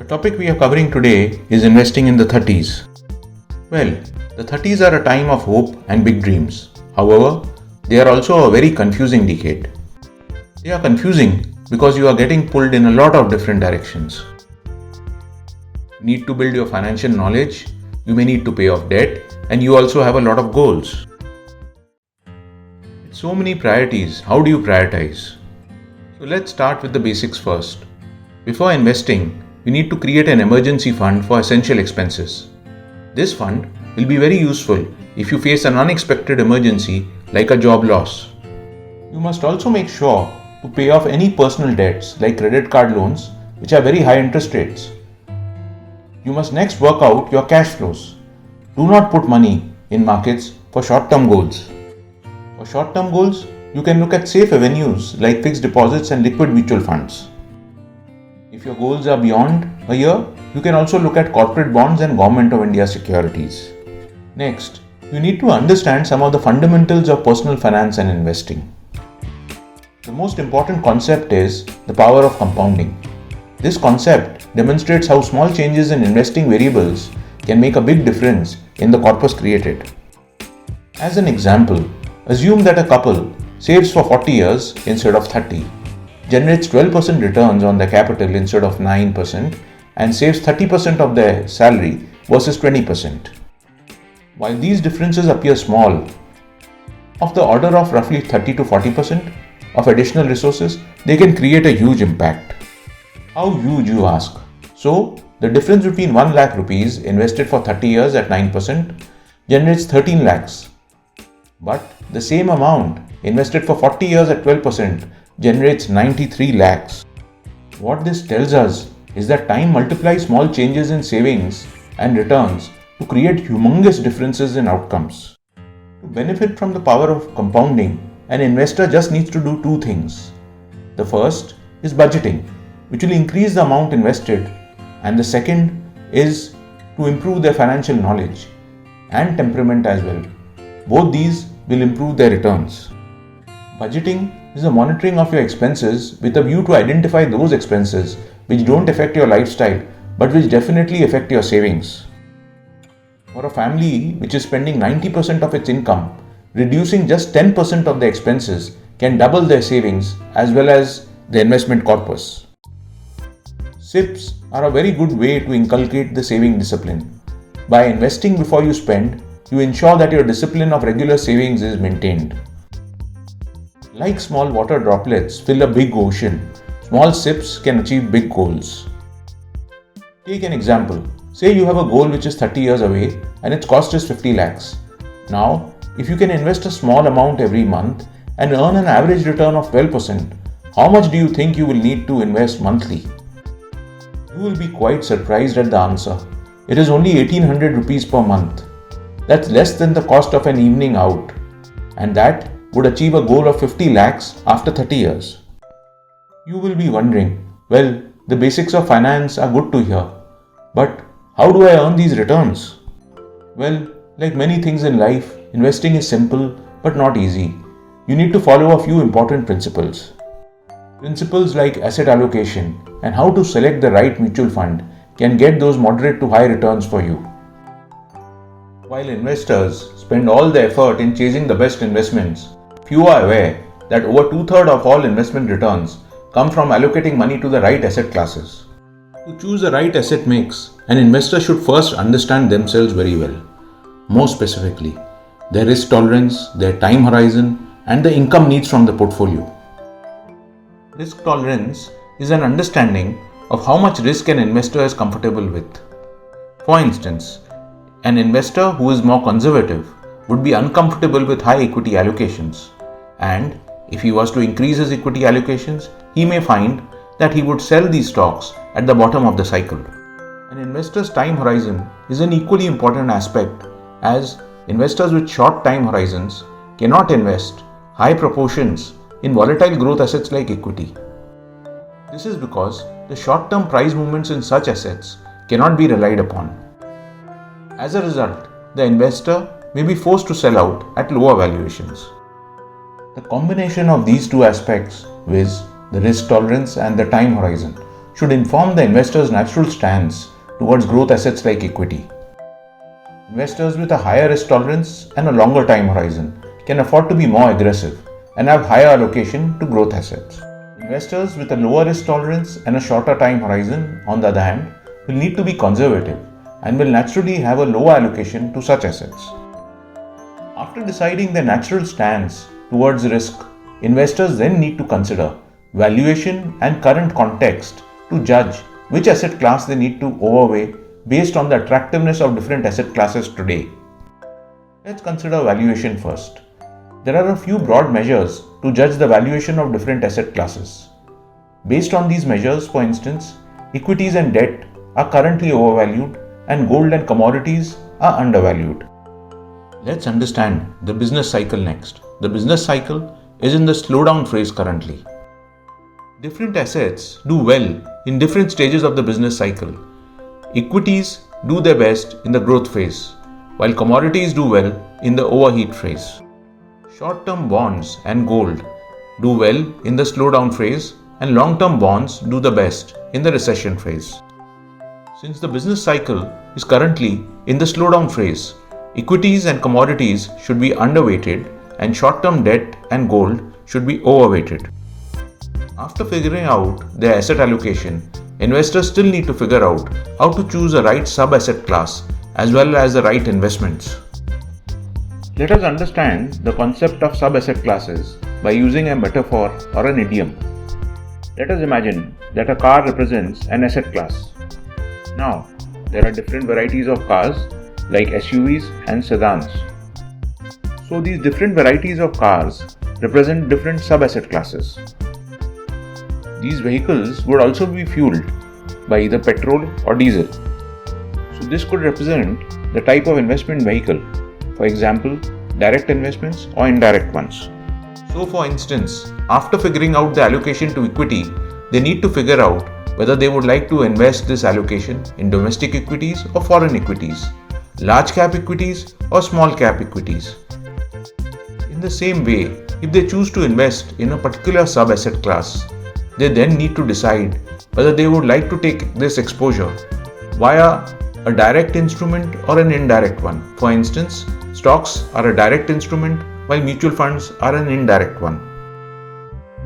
The topic we are covering today is investing in the 30s. Well, the 30s are a time of hope and big dreams. However, they are also a very confusing decade. They are confusing because you are getting pulled in a lot of different directions. You need to build your financial knowledge, you may need to pay off debt, and you also have a lot of goals. With so many priorities, how do you prioritize? So let's start with the basics first. Before investing, we need to create an emergency fund for essential expenses. This fund will be very useful if you face an unexpected emergency like a job loss. You must also make sure to pay off any personal debts like credit card loans, which are very high interest rates. You must next work out your cash flows. Do not put money in markets for short-term goals. For short-term goals, you can look at safe avenues like fixed deposits and liquid mutual funds. If your goals are beyond a year, you can also look at corporate bonds and Government of India securities. Next, you need to understand some of the fundamentals of personal finance and investing. The most important concept is the power of compounding. This concept demonstrates how small changes in investing variables can make a big difference in the corpus created. As an example, assume that a couple saves for 40 years instead of 30, generates 12% returns on their capital instead of 9%, and saves 30% of their salary versus 20%. While these differences appear small, of the order of roughly 30 to 40% of additional resources, they can create a huge impact. How huge, you ask? So, the difference between 1 lakh rupees invested for 30 years at 9% generates 13 lakhs. But the same amount invested for 40 years at 12% generates 93 lakhs. What this tells us is that time multiplies small changes in savings and returns to create humongous differences in outcomes. To benefit from the power of compounding, an investor just needs to do two things. The first is budgeting, which will increase the amount invested, and the second is to improve their financial knowledge and temperament as well. Both these will improve their returns. Budgeting is the monitoring of your expenses with a view to identify those expenses which don't affect your lifestyle but which definitely affect your savings. For a family which is spending 90% of its income, reducing just 10% of the expenses can double their savings as well as the investment corpus. SIPs are a very good way to inculcate the saving discipline. By investing before you spend, you ensure that your discipline of regular savings is maintained. Like small water droplets fill a big ocean, small sips can achieve big goals. Take an example. Say you have a goal which is 30 years away and its cost is 50 lakhs. Now, if you can invest a small amount every month and earn an average return of 12%, how much do you think you will need to invest monthly? You will be quite surprised at the answer. It is only 1800 rupees per month. That's less than the cost of an evening out, and that would achieve a goal of 50 lakhs after 30 years. You will be wondering, well, the basics of finance are good to hear, but how do I earn these returns? Well, like many things in life, investing is simple but not easy. You need to follow a few important principles. Principles like asset allocation and how to select the right mutual fund can get those moderate to high returns for you. While investors spend all the effort in chasing the best investments, few are aware that over 2/3 of all investment returns come from allocating money to the right asset classes. To choose the right asset mix, an investor should first understand themselves very well. More specifically, their risk tolerance, their time horizon, and the income needs from the portfolio. Risk tolerance is an understanding of how much risk an investor is comfortable with. For instance, an investor who is more conservative would be uncomfortable with high equity allocations, and if he was to increase his equity allocations, he may find that he would sell these stocks at the bottom of the cycle. An investor's time horizon is an equally important aspect, as investors with short time horizons cannot invest high proportions in volatile growth assets like equity. This is because the short-term price movements in such assets cannot be relied upon. As a result, the investor may be forced to sell out at lower valuations. The combination of these two aspects, viz., the risk tolerance and the time horizon, should inform the investor's natural stance towards growth assets like equity. Investors with a higher risk tolerance and a longer time horizon can afford to be more aggressive and have higher allocation to growth assets. Investors with a lower risk tolerance and a shorter time horizon, on the other hand, will need to be conservative and will naturally have a lower allocation to such assets. After deciding their natural stance towards risk, investors then need to consider valuation and current context to judge which asset class they need to overweigh based on the attractiveness of different asset classes today. Let's consider valuation first. There are a few broad measures to judge the valuation of different asset classes. Based on these measures, for instance, equities and debt are currently overvalued and gold and commodities are undervalued. Let's understand the business cycle next. The business cycle is in the slowdown phase currently. Different assets do well in different stages of the business cycle. Equities do their best in the growth phase, while commodities do well in the overheat phase. Short-term bonds and gold do well in the slowdown phase, and long-term bonds do the best in the recession phase. Since the business cycle is currently in the slowdown phase, equities and commodities should be underweighted and short-term debt and gold should be overweighted. After figuring out their asset allocation, investors still need to figure out how to choose the right sub-asset class as well as the right investments. Let us understand the concept of sub-asset classes by using a metaphor or an idiom. Let us imagine that a car represents an asset class. Now, there are different varieties of cars like SUVs and sedans. So these different varieties of cars represent different sub-asset classes. These vehicles would also be fueled by either petrol or diesel. So this could represent the type of investment vehicle, for example, direct investments or indirect ones. So for instance, after figuring out the allocation to equity, they need to figure out whether they would like to invest this allocation in domestic equities or foreign equities, large cap equities or small cap equities. In the same way, if they choose to invest in a particular sub-asset class, they then need to decide whether they would like to take this exposure via a direct instrument or an indirect one. For instance, stocks are a direct instrument while mutual funds are an indirect one.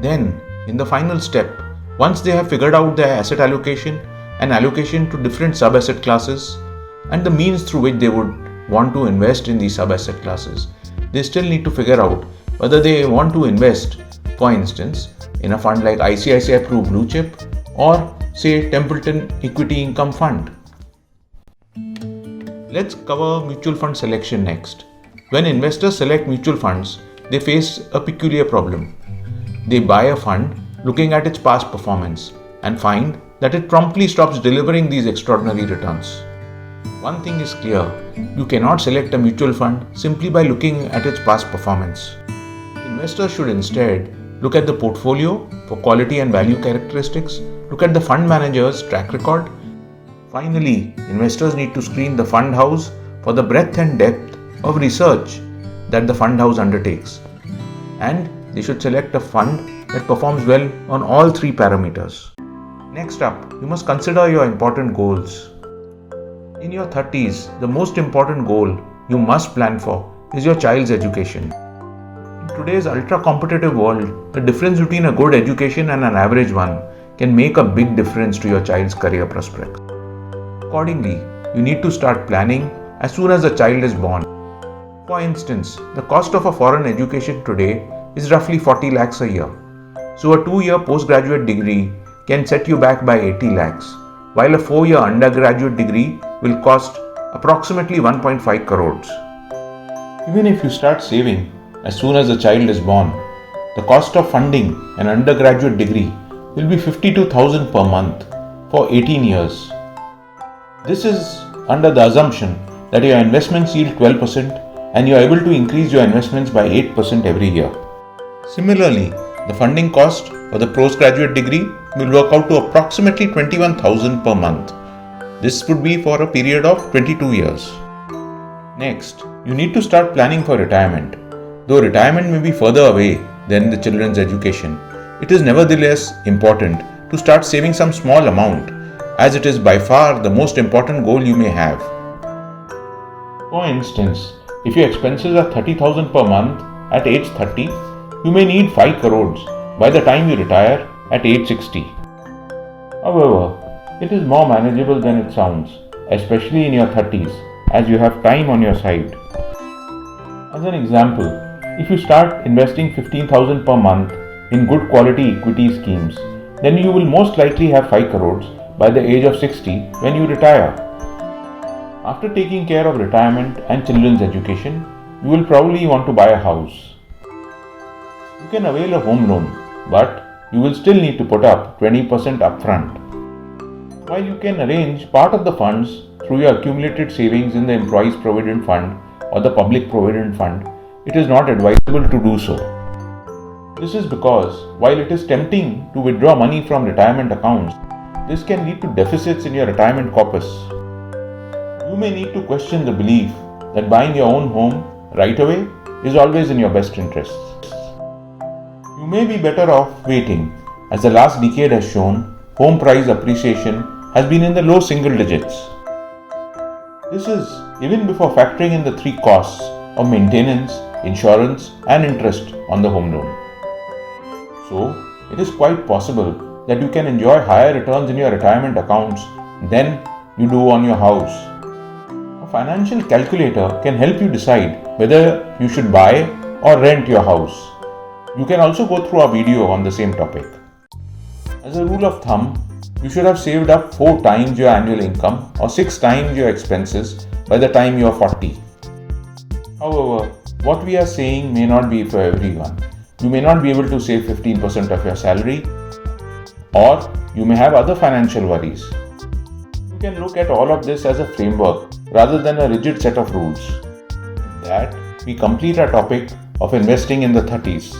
Then, in the final step, once they have figured out their asset allocation and allocation to different sub-asset classes and the means through which they would want to invest in these sub-asset classes, they still need to figure out whether they want to invest, for instance, in a fund like ICICI Pru Blue Chip or say Templeton Equity Income Fund. Let's cover mutual fund selection next. When investors select mutual funds, they face a peculiar problem. They buy a fund looking at its past performance and find that it promptly stops delivering these extraordinary returns. One thing is clear, you cannot select a mutual fund simply by looking at its past performance. Investors should instead look at the portfolio for quality and value characteristics, look at the fund manager's track record. Finally, investors need to screen the fund house for the breadth and depth of research that the fund house undertakes. And they should select a fund that performs well on all three parameters. Next up, you must consider your important goals. In your 30s, the most important goal you must plan for is your child's education. In today's ultra-competitive world, the difference between a good education and an average one can make a big difference to your child's career prospects. Accordingly, you need to start planning as soon as the child is born. For instance, the cost of a foreign education today is roughly 40 lakhs a year. So a 2-year postgraduate degree can set you back by 80 lakhs, while a 4-year undergraduate degree will cost approximately 1.5 crores. Even if you start saving as soon as the child is born, the cost of funding an undergraduate degree will be 52,000 per month for 18 years. This is under the assumption that your investments yield 12% and you are able to increase your investments by 8% every year. Similarly, the funding cost for the postgraduate degree will work out to approximately 21,000 per month. This would be for a period of 22 years. Next, you need to start planning for retirement. Though retirement may be further away than the children's education, it is nevertheless important to to start saving some small amount, as it is by far the most important goal you may have. For instance, if your expenses are 30,000 per month at age 30, you may need 5 crores by the time you retire at age 60. However, it is more manageable than it sounds, especially in your 30s, as you have time on your side. As an example, if you start investing 15,000 per month in good quality equity schemes, then you will most likely have 5 crores by the age of 60 when you retire. After taking care of retirement and children's education, you will probably want to buy a house. You can avail a home loan, but you will still need to put up 20% upfront. While you can arrange part of the funds through your accumulated savings in the Employees Provident Fund or the Public Provident Fund, it is not advisable to do so. This is because while it is tempting to withdraw money from retirement accounts, this can lead to deficits in your retirement corpus. You may need to question the belief that buying your own home right away is always in your best interests. You may be better off waiting, as the last decade has shown home price appreciation has been in the low single digits. This is even before factoring in the 3 costs of maintenance, insurance, and interest on the home loan. So, it is quite possible that you can enjoy higher returns in your retirement accounts than you do on your house. A financial calculator can help you decide whether you should buy or rent your house. You can also go through our video on the same topic. As a rule of thumb, you should have saved up 4 times your annual income or 6 times your expenses by the time you are 40. However, what we are saying may not be for everyone. You may not be able to save 15% of your salary, or you may have other financial worries. You can look at all of this as a framework rather than a rigid set of rules. With that, we complete our topic of investing in the 30s.